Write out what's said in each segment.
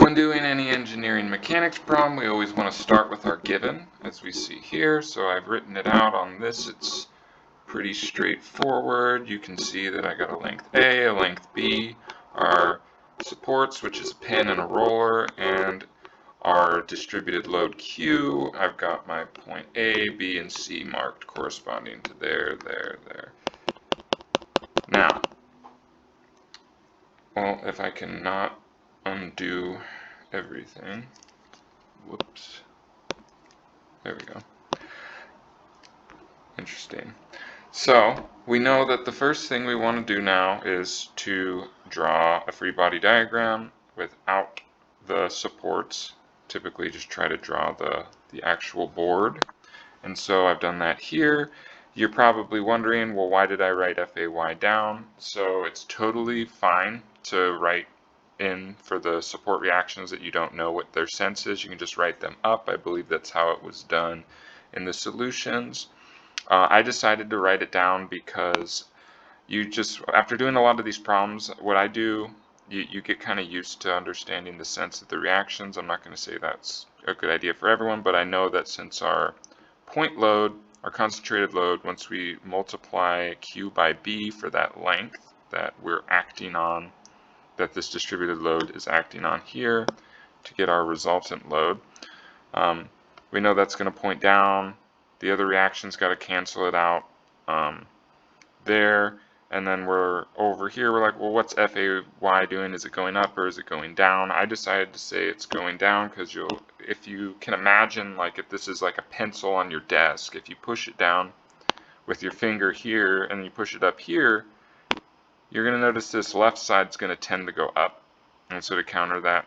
When doing any engineering mechanics problem, we always want to start with our given, as we see here. So I've written it out on this. It's pretty straightforward. You can see that I got a length A, a length B, our supports, which is a pin and a roller, and our distributed load Q. I've got my point A, B, and C marked corresponding to there, there, there. Now, well, if I can not undo everything, whoops, there we go. Interesting. So we know that the first thing we want to do now is to draw a free body diagram without the supports. Typically just try to draw the actual board. And so I've done that here. You're probably wondering, well, why did I write FAY down? So it's totally fine to write in for the support reactions that you don't know what their sense is. You can just write them up. I believe that's how it was done in the solutions. I decided to write it down because you just, after doing a lot of these problems, what I do, you get kind of used to understanding the sense of the reactions. I'm not going to say that's a good idea for everyone, but I know that since our point load, our concentrated load, once we multiply Q by B for that length that we're acting on, that this distributed load is acting on here to get our resultant load, we know that's going to point down. The other reaction's got to cancel it out there. And then we're over here, we're like, well, what's FAY doing? Is it going up or is it going down? I decided to say it's going down because if you can imagine, like if this is like a pencil on your desk, if you push it down with your finger here and you push it up here, you're going to notice this left side is going to tend to go up. And so to counter that,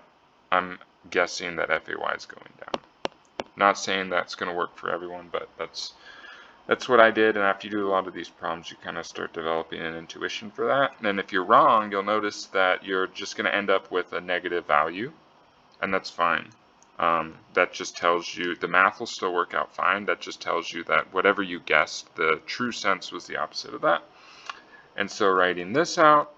I'm guessing that FAY is going down. Not saying that's going to work for everyone, but that's what I did. And after you do a lot of these problems, you kind of start developing an intuition for that. And if you're wrong, you'll notice that you're just going to end up with a negative value, and that's fine. That just tells you the math will still work out fine. That just tells you that whatever you guessed, the true sense was the opposite of that. And so writing this out,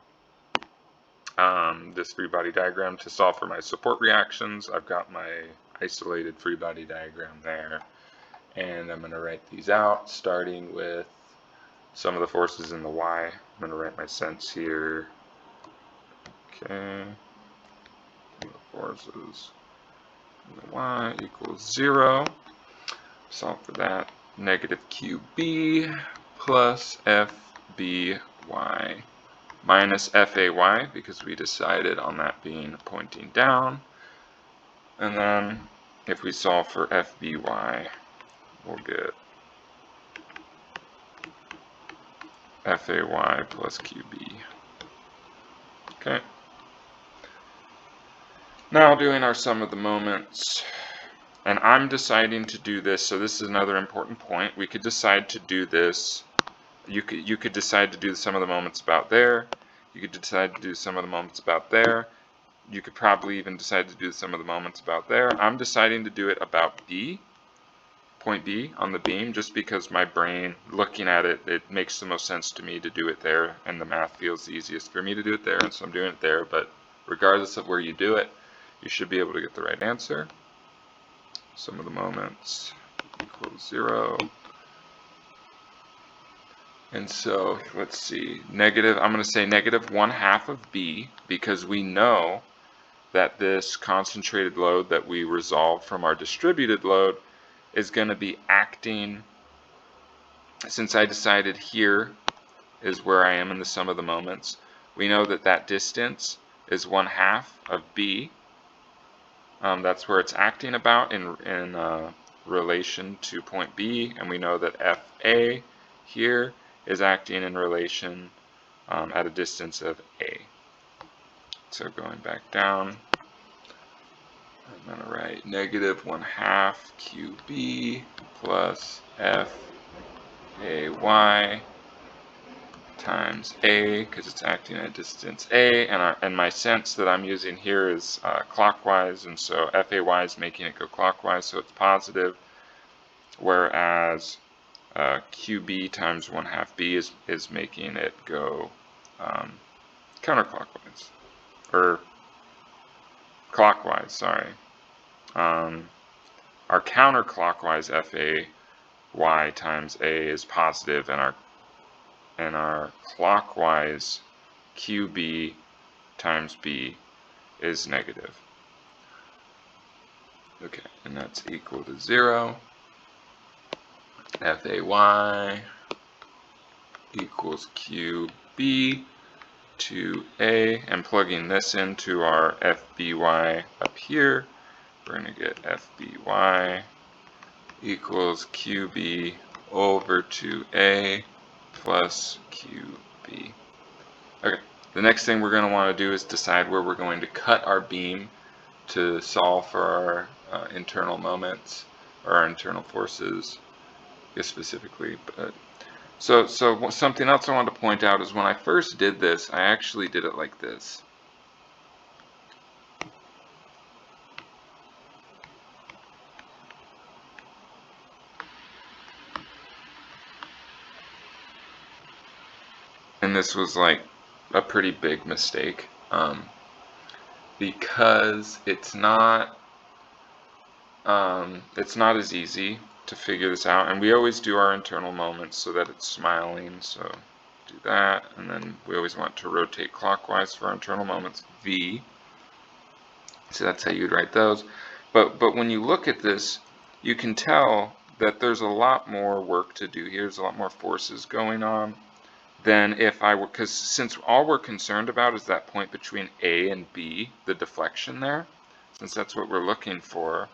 this free body diagram to solve for my support reactions, I've got my isolated free body diagram there. And I'm going to write these out, starting with some of the forces in the y. I'm going to write my sense here. Okay. The forces in the y equals 0. Solve for that. Negative QB plus FBY minus FAY, because we decided on that being pointing down. And then if we solve for FBY, we'll get FAY plus QB. Okay. Now doing our sum of the moments. And I'm deciding to do this, so this is another important point. We could decide to do this. You could decide to do the sum of the moments about there. You could decide to do the sum of the moments about there. You could probably even decide to do the sum of the moments about there. I'm deciding to do it about B. Point B on the beam, just because my brain, looking at it, it makes the most sense to me to do it there, and the math feels the easiest for me to do it there, and so I'm doing it there. But regardless of where you do it, you should be able to get the right answer. Sum of the moments equals 0. And so let's see, I'm going to say negative 1/2 of B, because we know that this concentrated load that we resolved from our distributed load is going to be acting, since I decided here is where I am in the sum of the moments, we know that that distance is 1/2 of B. That's where it's acting about in relation to point B, and we know that FA here is acting in relation at a distance of A. So going back down, I'm going to write negative 1/2 QB plus FAY times A, because it's acting at distance A, and my sense that I'm using here is clockwise, and so FAY is making it go clockwise, so it's positive, whereas QB times 1/2 B is making it go counterclockwise, or clockwise. counterclockwise, sorry. Our counterclockwise FAY times A is positive, and our clockwise QB times B is negative. Okay, and that's equal to 0. FAY equals QB to A, and plugging this into our FBY up here, we're going to get FBY equals QB over 2A plus QB. Okay, the next thing we're going to want to do is decide where we're going to cut our beam to solve for our internal moments, or our internal forces, I guess specifically. But so something else I wanted to point out is when I first did this, I actually did it like this. And this was like a pretty big mistake, because it's not as easy to figure this out. And we always do our internal moments so that it's smiling, so do that. And then we always want to rotate clockwise for our internal moments, V. So that's how you'd write those. But when you look at this, you can tell that there's a lot more work to do here. There's a lot more forces going on than if I were, because since all we're concerned about is that point between A and B, the deflection there, since that's what we're looking for,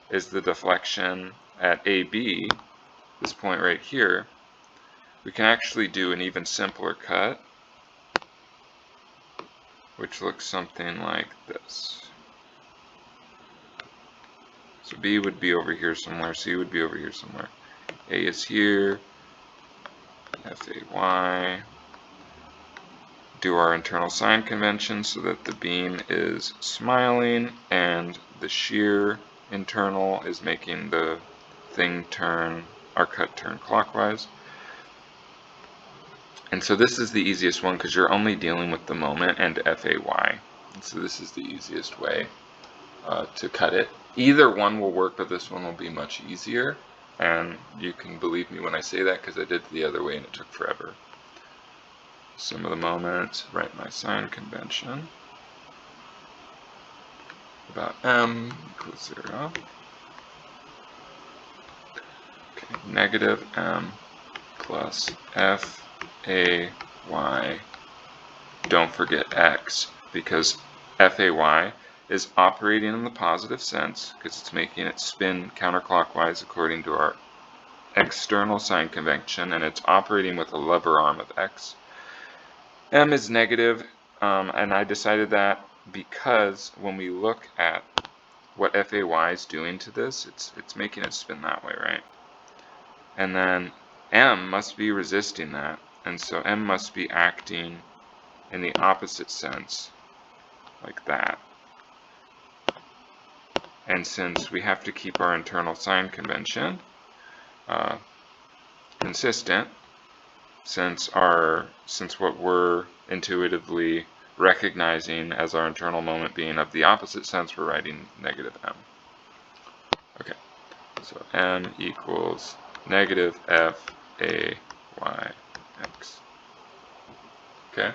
is the deflection at AB, this point right here, we can actually do an even simpler cut, which looks something like this. So B would be over here somewhere, C would be over here somewhere. A is here, FAY, do our internal sign convention so that the beam is smiling and the shear internal is making the thing turn, our cut turn clockwise. And so this is the easiest one because you're only dealing with the moment and FAY. And so this is the easiest way to cut it. Either one will work, but this one will be much easier. And you can believe me when I say that because I did it the other way and it took forever. Sum of the moments, write my sign convention. About M equals 0. Okay, negative M plus FAY. Don't forget X, because FAY is operating in the positive sense because it's making it spin counterclockwise according to our external sign convention, and it's operating with a lever arm of X. M is negative, and I decided that because when we look at what FAY is doing to this, it's making it spin that way, right? And then M must be resisting that, and so M must be acting in the opposite sense, like that. And since we have to keep our internal sign convention consistent, since what we're intuitively recognizing as our internal moment being of the opposite sense, we're writing negative M. Okay, so M equals negative FAY X. Okay?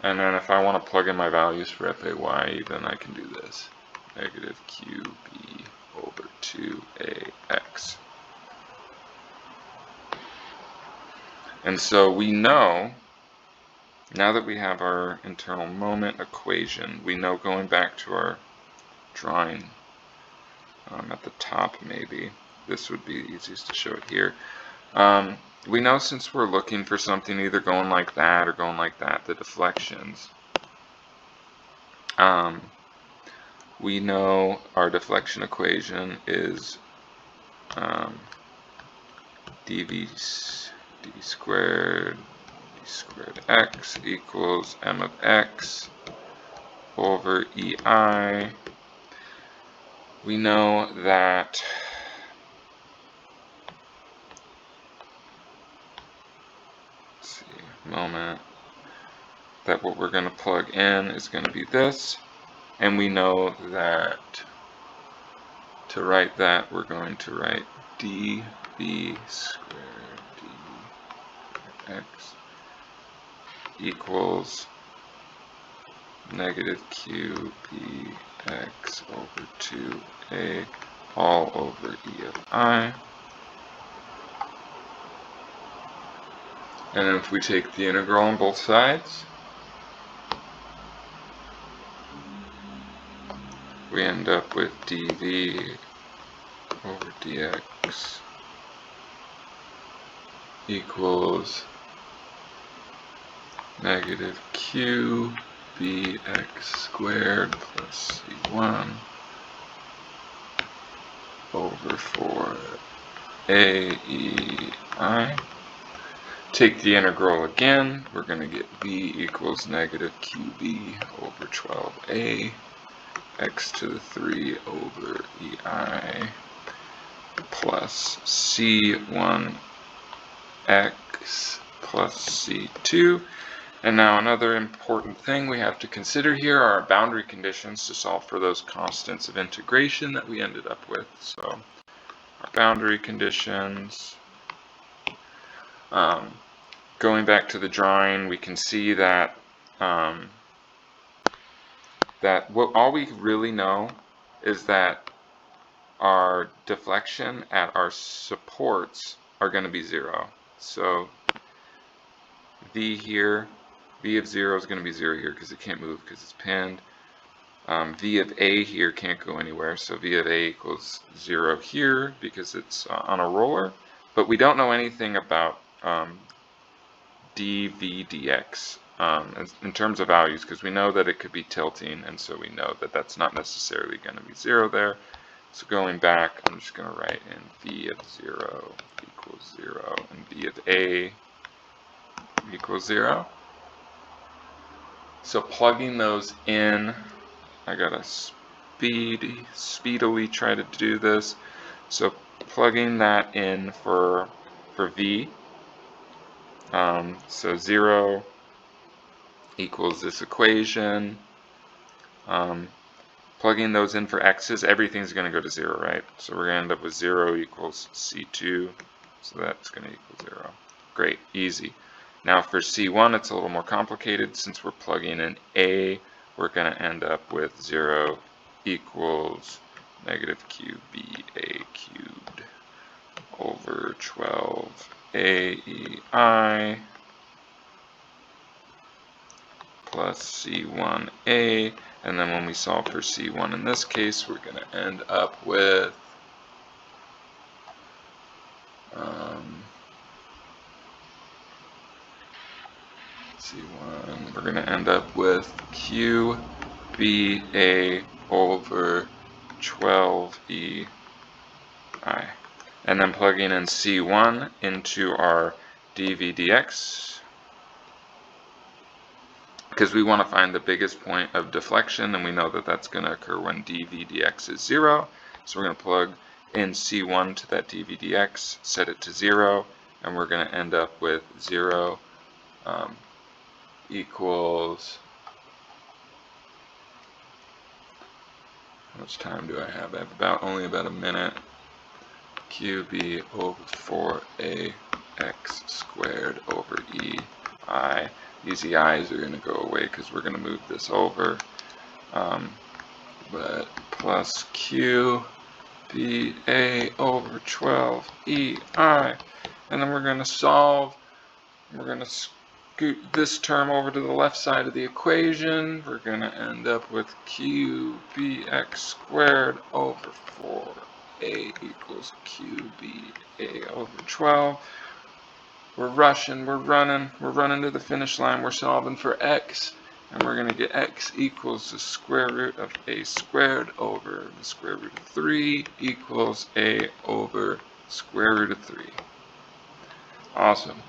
And then if I want to plug in my values for FAY, then I can do this. Negative QB over 2AX. And so we know, now that we have our internal moment equation, we know, going back to our drawing at the top maybe, this would be easiest to show it here. We know, since we're looking for something either going like that or going like that, the deflections, we know our deflection equation is dv squared x equals m of x over EI. We know that moment, that what we're going to plug in is going to be this. And we know that to write that, we're going to write dv squared dx equals negative qbx over 2a all over e of I. And if we take the integral on both sides, we end up with dv over dx equals negative q bx squared plus c1 over 4aei. Take the integral again, we're going to get v equals negative qb over 12a x to the 3 over ei plus c1x plus c2. And now another important thing we have to consider here are our boundary conditions to solve for those constants of integration that we ended up with. So our boundary conditions, going back to the drawing, we can see that all we really know is that our deflection at our supports are going to be 0. So v here, v of 0 is going to be 0 here because it can't move because it's pinned. V of a here can't go anywhere, so v of a equals 0 here because it's on a roller. But we don't know anything about dv dx in terms of values, because we know that it could be tilting, and so we know that that's not necessarily going to be 0 there. So going back, I'm just going to write in v of 0 equals 0 and v of a equals 0. So plugging those in, I gotta speedily try to do this. So plugging that in for v, so 0 equals this equation. Plugging those in for x's, everything's going to go to 0, right? So we're going to end up with 0 equals c2, so that's going to equal 0. Great, easy. Now for c1, it's a little more complicated. Since we're plugging in a, we're going to end up with 0 equals negative qba cubed over 12aei plus c1a, and then when we solve for c1 in this case, we're going to end up with c1, we're going to end up with qba over 12ei. And then plugging in c1 into our dv dx, because we want to find the biggest point of deflection, and we know that that's going to occur when dv dx is 0. So we're going to plug in c1 to that dv dx, set it to 0, and we're going to end up with 0 equals, how much time do I have? I have only about a minute. qb over 4ax squared over ei. These ei's are going to go away because we're going to move this over. But plus qba over 12ei. And then we're going to solve. We're going to scoot this term over to the left side of the equation. We're going to end up with qbx squared over 4a equals qba over 12. We're rushing, we're running to the finish line. We're solving for x, and we're going to get x equals the square root of a squared over the square root of 3 equals a over square root of 3. Awesome.